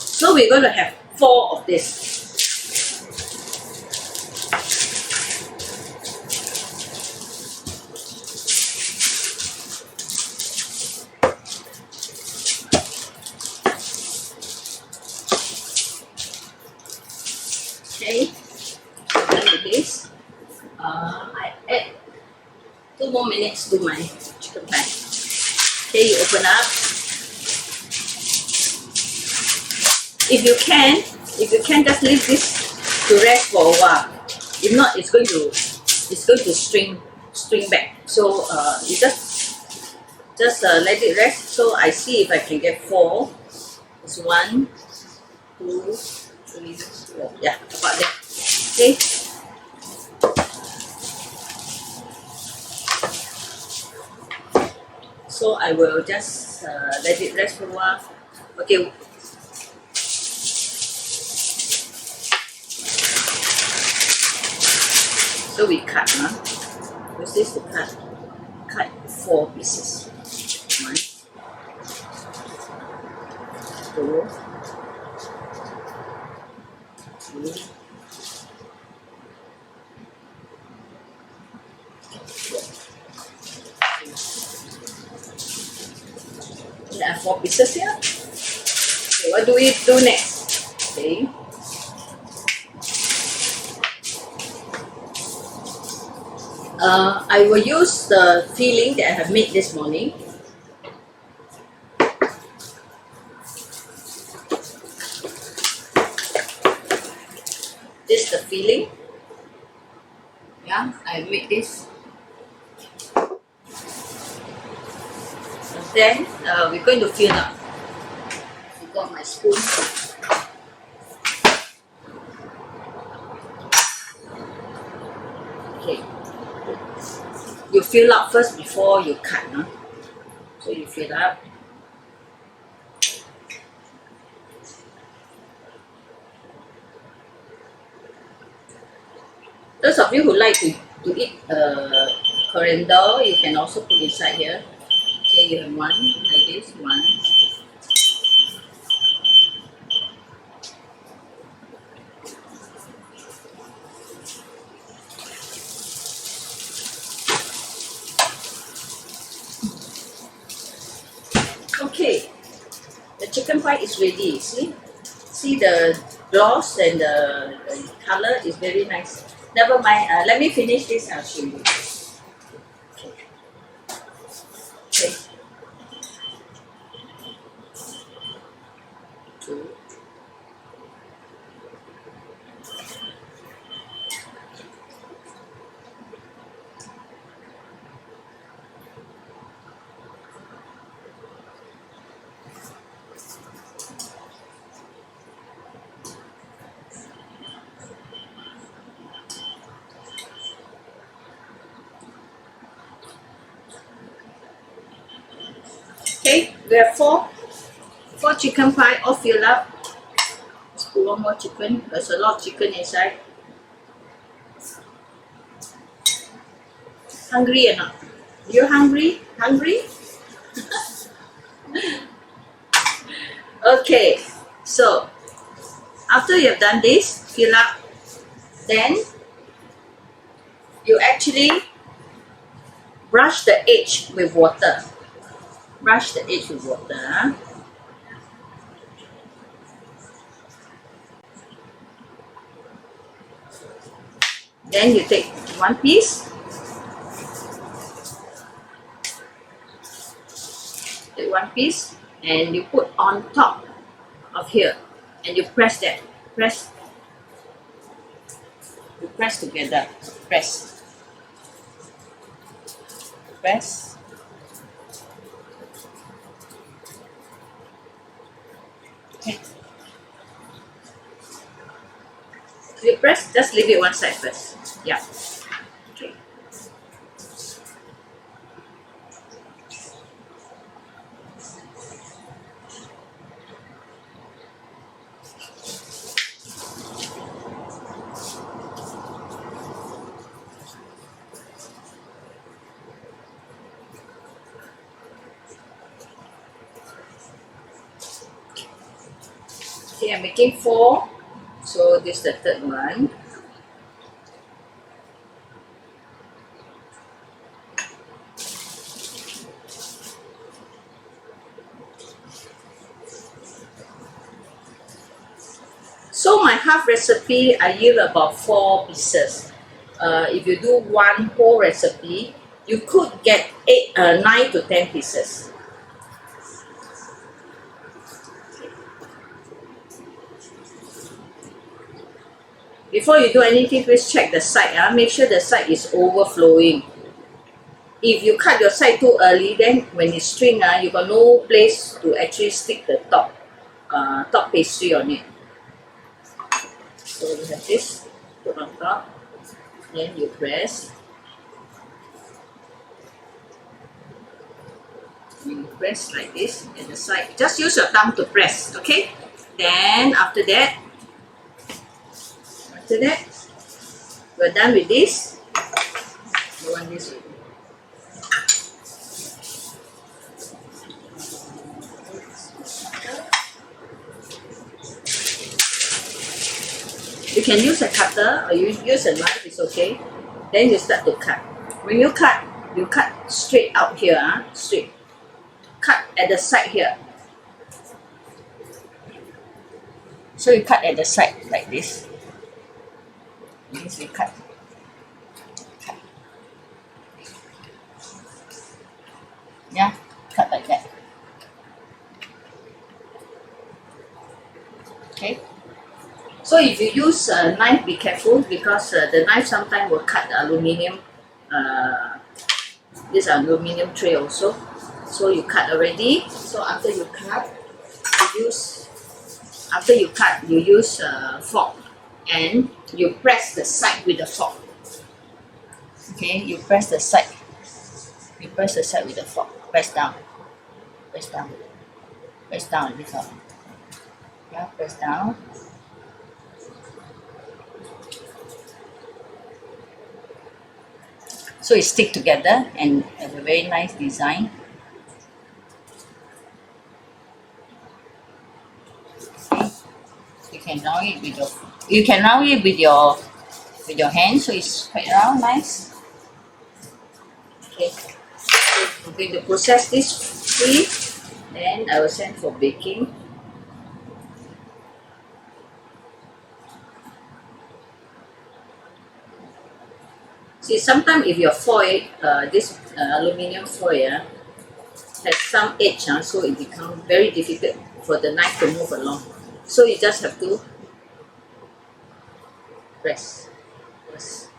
So we're going to have 4 of this. Okay, done with this. I add 2 more minutes to my chicken pie. Okay, you open up. If you can, just leave this to rest for a while. If not, it's going to string back. So you just let it rest. So I see if I can get 4. It's 1, 2, 3, 4. Yeah, about that. Okay. So I will just let it rest for a while. Okay. So we cut, use this to cut 4 pieces. 1, 2, 3, 4. There are 4 pieces here. Okay, what do we do next? Okay. I will use the filling that I have made this morning. This is the filling. Yeah, I made this. And then we're going to fill up. I got my spoon. Okay. You fill up first before you cut. So you fill up. Those of you who like to eat coriander, you can also put inside here. Okay, you have one like this, one. Okay, the chicken pie is ready. See the gloss and the color is very nice. Never mind. Let me finish this. I'll show you. Okay. Okay. 2. Okay, we have four chicken pie all filled up. Let's put one more chicken. There's a lot of chicken inside. Hungry or not? You're hungry? Hungry? Okay, so after you have done this, fill up, then you actually brush the edge with water. Brush the edge with water. Then you take one piece. Take one piece and you put on top of here and you press that. Press. You press together. Press. Press. Okay. You press, just leave it one side first. Yeah. Okay. Okay, I'm making 4. So this is the third one. So my half recipe, I yield about 4 pieces. If you do one whole recipe, you could get 9 to 10 pieces. Before you do anything, please check the side. Make sure the side is overflowing. If you cut your side too early, then when you string, you got no place to actually stick the top pastry on it. So you have this, put on top, then you press. You press like this at the side. Just use your thumb to press, okay? Then after that, we're done with this. You want this with you can use a cutter or you use a knife, it's okay. Then you start to cut. When you cut straight out here, straight. Cut at the side here. So you cut at the side like this. Means we cut. Yeah, cut like that. Okay. So if you use a knife, be careful because the knife sometimes will cut the aluminium. This aluminium tray also. So you cut already. So after you cut, you use a fork and you press the side with the fork. Okay, you press the side. You press the side with the fork. Press down. Press down. Press down. This one. Yeah, press down. so it stick together and have a very nice design. You can round it with your hand, so it's quite round, nice. Okay, so I'm going to process this free, then I will send for baking. See, sometimes if your foil, this aluminium foil has some edge, so it becomes very difficult for the knife to move along. So you just have to press. Yes.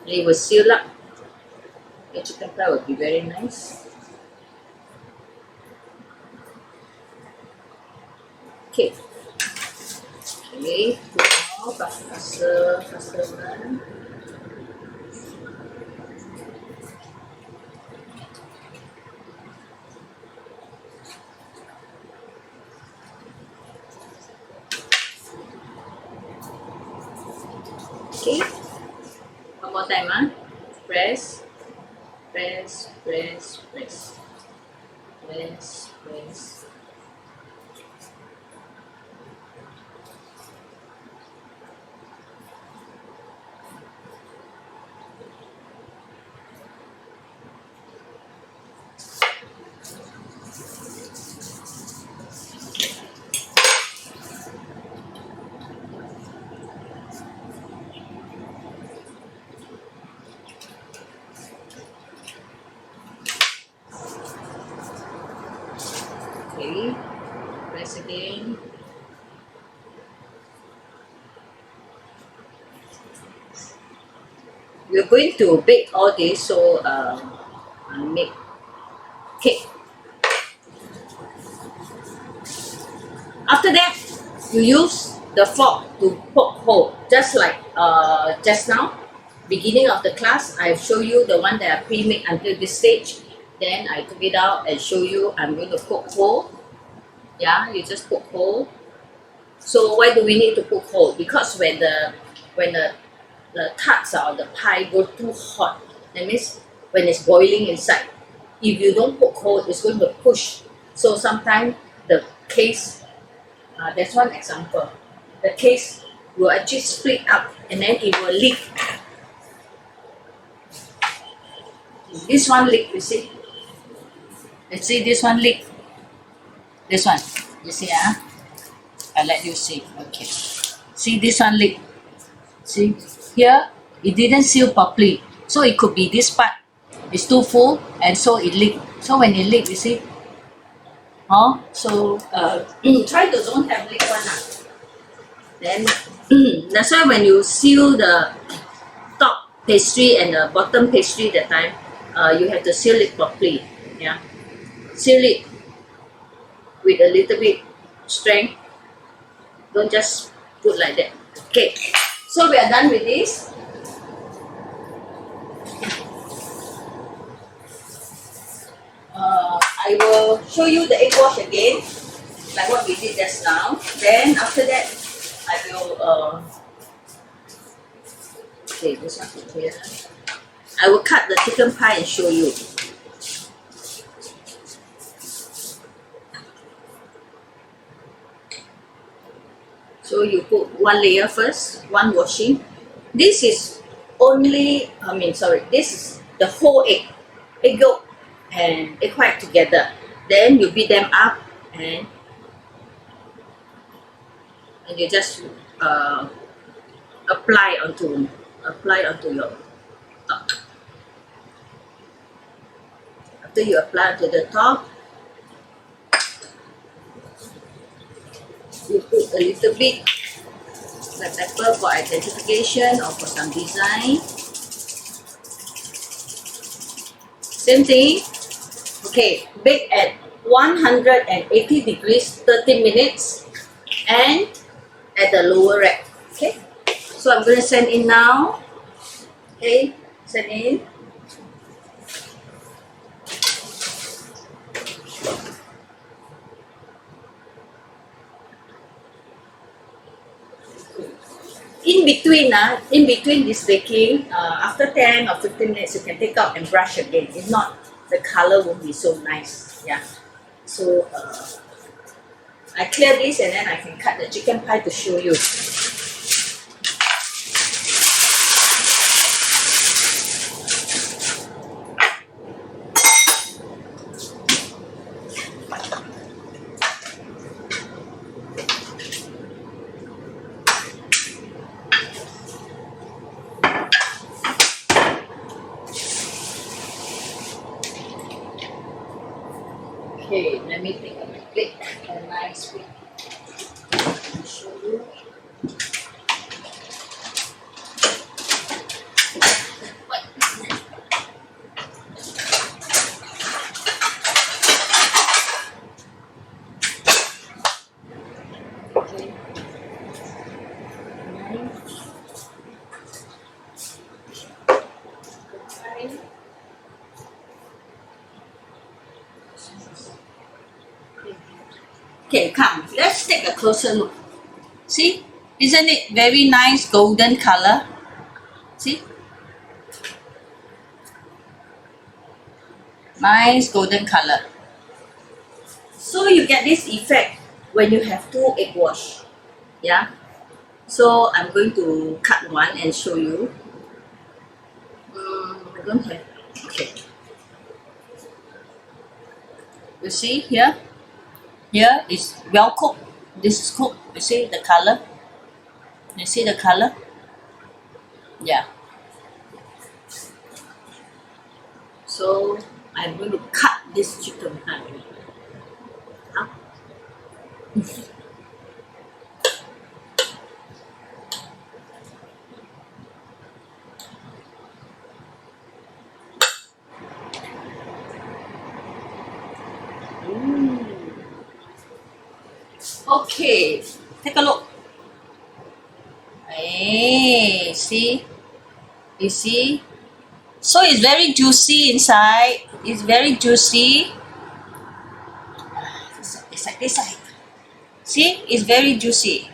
It will seal up. The chicken pie will be very nice. Okay. Okay, now faster one. Okay, one more time, press, press, press, press, press, press. Okay, press again. We're going to bake all this, so make cake. After that, you use the fork to poke hole, just like just now. Beginning of the class, I show you the one that I pre-made until this stage. Then I took it out and show you I'm going to poke hole. Yeah, you just poke hole. So why do we need to poke hole? Because when the tarts or the pie go too hot, that means when it's boiling inside, if you don't poke hole, it's going to push. So sometimes the case, that's one example. The case will actually split up and then it will leak. This one leak, you see? Let's see this one leak. This one, you see, I'll let you see. Okay. See this one leak. See here, it didn't seal properly. So it could be this part is too full and so it leaked. So when it leaked, you see, so try to don't have leak one. Then that's why when you seal the top pastry and the bottom pastry that time, you have to seal it properly. Yeah, seal it with a little bit strength. Don't just put like that. Okay, so we are done with this. I will show you the egg wash again, like what we did just now. Then after that, I will okay, this one is here. I will cut the chicken pie and show you. So you put one layer first, one washing. This is only, this is the whole egg yolk and egg white together. Then you beat them up and you just apply onto your top. After you apply to the top, you put a little bit black pepper for identification or for some design. Same thing. Okay, bake at 180 degrees 30 minutes and at the lower rack. Okay, so I'm going to send in now. Okay, send in. in between this baking, after 10 or 15 minutes, you can take out and brush again. If not, the color won't be so nice. Yeah. So I clear this and then I can cut the chicken pie to show you. Okay, let me take a plate, a nice plate. I'll show you. Okay. Okay, come, let's take a closer look. See, isn't it very nice golden color? See? Nice golden color. So you get this effect when you have 2 egg wash. Yeah? So I'm going to cut one and show you. I don't have, okay. You see here? Here is well cooked. This is cooked. You see the color? You see the color? Yeah. So I'm going to cut this chicken pie. Huh? Okay, take a look. Hey, see? You see? So it's very juicy inside. It's very juicy. It's like this side. See? It's very juicy.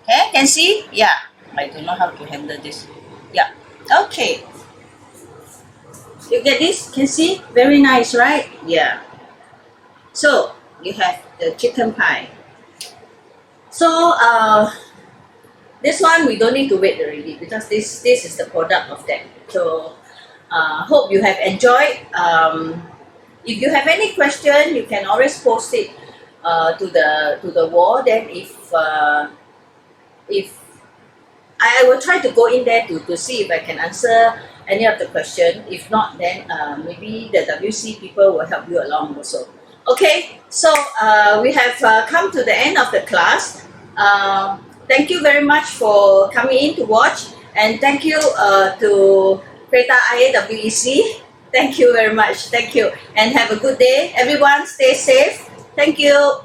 Okay, can see? Yeah. I don't know how to handle this. Yeah. Okay. You get this? Can see? Very nice, right? Yeah. So you have the chicken pie. So this one we don't need to wait already because this is the product of that. So hope you have enjoyed. If you have any question, you can always post it to the wall. Then if I will try to go in there to see if I can answer any of the question. If not, then maybe the WC people will help you along also. Okay, so we have come to the end of the class. Thank you very much for coming in to watch, and thank you to Creta IAWEC. Thank you very much. Thank you, and have a good day. Everyone, stay safe. Thank you.